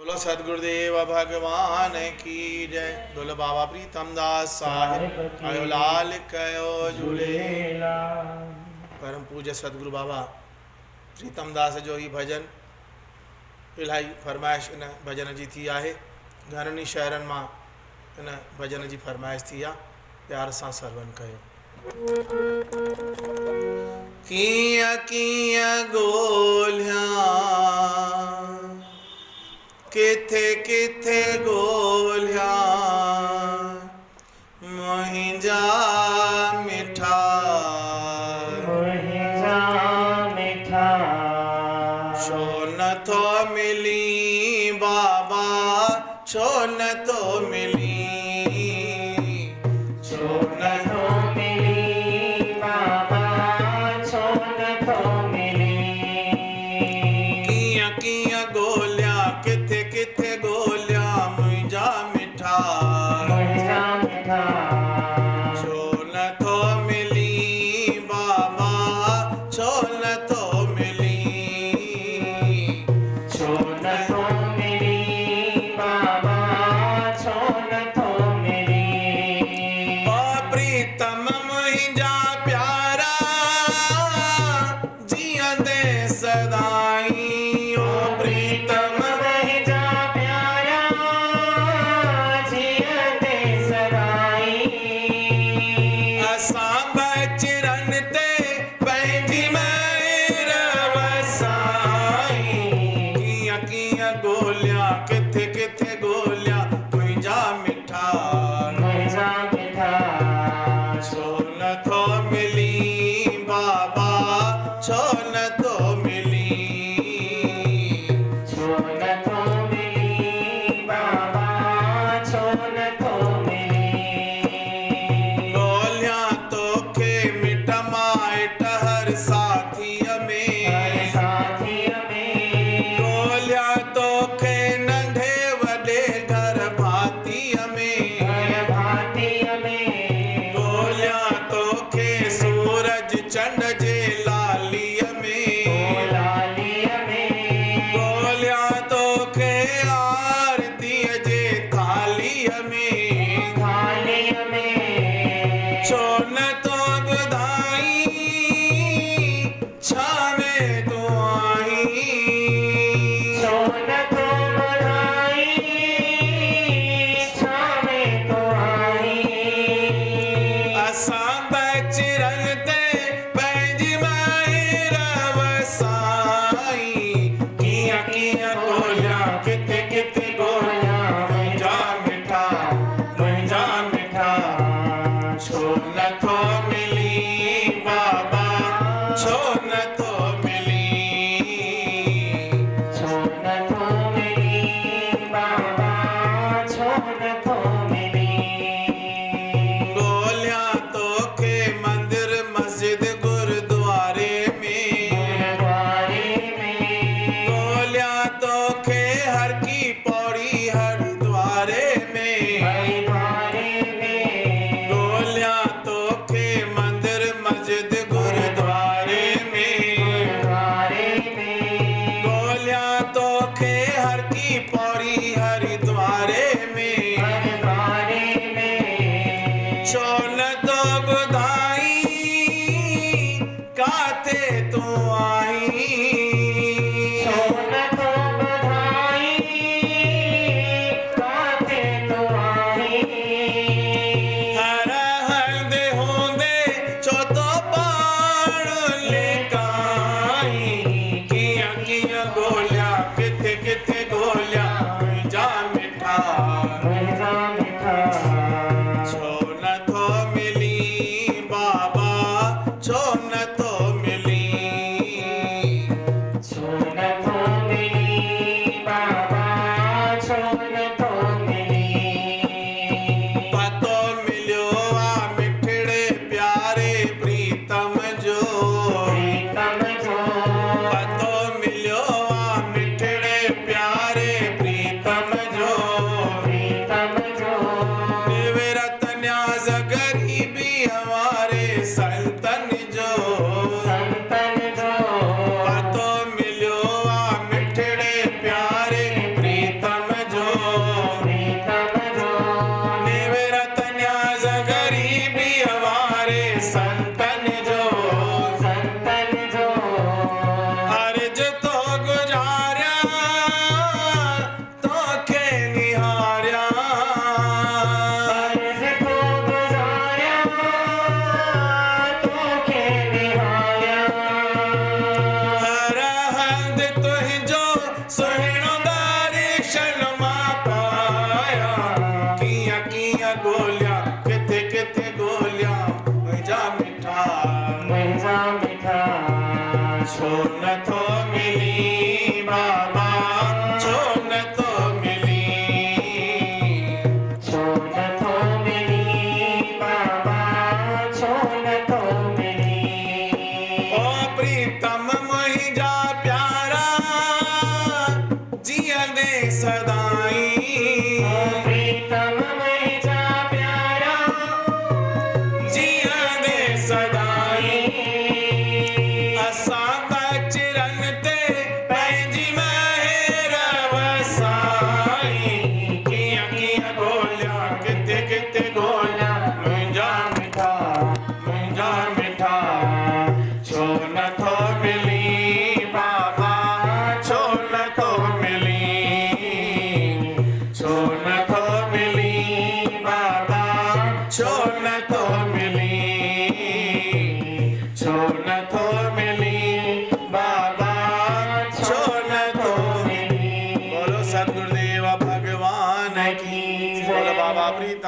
बोलो सदगुरुदेव भगवान की जय। बोलो बाबा प्रीतम दास साहिब आयो लाल कयो झूलेला। परम पूज्य सदगुरु बाबा प्रीतम दास जो ही भजन इलाही फरमाइश इन भजन जी थी आहे। घणनि ई शहरनि मां इन भजन जी फरमाइश थी आहे। प्यार सां सरवण कयो। कीअं कीअं ॻोल्हियां किथे किथे ॻोल्हियां मुंहिंजा मिठा छो नथो मिली बाबा छो नथो मिली छो नथो मिली बाबा छो नथो मिली। कीअं कीअं ॻोल्हियां किथे किथे ॻोल्हियां मुंहिंजा मिठा छो नथो मिली बाबा छो नथो मिली छो नथो मिली बाबा छो नथो मिली। ओ प्रीतम मुंहिंजा प्यारा जीअंदे सदाई ओ प्रीतम मुंहिंजा प्यारा जीअंदे सदाई। असां बचरन ते पंहिंजी महर वसाई। कीअं कीअं ॻोल्हियां किथे किथे ॻोल्हियां मुंहिंजा मिठा छो नथो मिली बाबा छो नथो मिली छो नथो मिली बाबा छो नथो मिली। ॻोल्हियां तोखे मिट माइट हर साथीअ में ॻोल्हियां तोखे नंढे वॾे घर भातीअ में ॻोल्हियां तोखे सूरज चंड जे लालीअ में ॻोल्हियां तोखे आरतीअ जे थालीअ में छो नथो ॿुधाई छा में तूं आई छो नथो ॿुधाई छा में तूं आई। असां बचरन ते पंहिंजी महर वसाई। कीअं कीअं ॻोल्हियां किथे किथे ॻोल्हियां मुंहिंजा मिठा छो नथो मिली बाबा छो नथो मिली छो नथो मिली बाबा छो नथो मिली। ॻोल्हियां तोखे मंदिर मस्जिद गुरुद्वारे में ॻोल्हियां तोखे हर की पौड़ी हरिद्वारे में ॻोल्हियां तोखे मंदिर मस्जिद गुरुद्वारे में ॻोल्हियां तोखे हर की पौड़ी हरिद्वारे में छो नथो ॿुधाई काथे तूं आई छो नथो ॿुधाई काथे तूं आई। हर हंधि हूंदे छो तो पाण लिकाई। कीअं कीअं ॻोल्हियां किथे किथे ॻोल्हियां मुंहिंजा मिठा छो नथो मिली बाबा छो नथो मिली छो नथो मिली बाबा छो नथो मिली। पतो मिलियो आ मिठड़े प्यारे प्रीतम जो पतो मिलियो आ मिठड़े प्यारे प्रीतम जो विरत न्याज़ गरीबी हमारे संतन जो पतो मिलियो आ मिठड़े प्यारे प्रीतम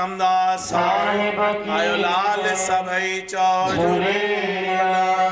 प्रीतम दास साहिब आयो लाल सभई चौ झूलेलाल।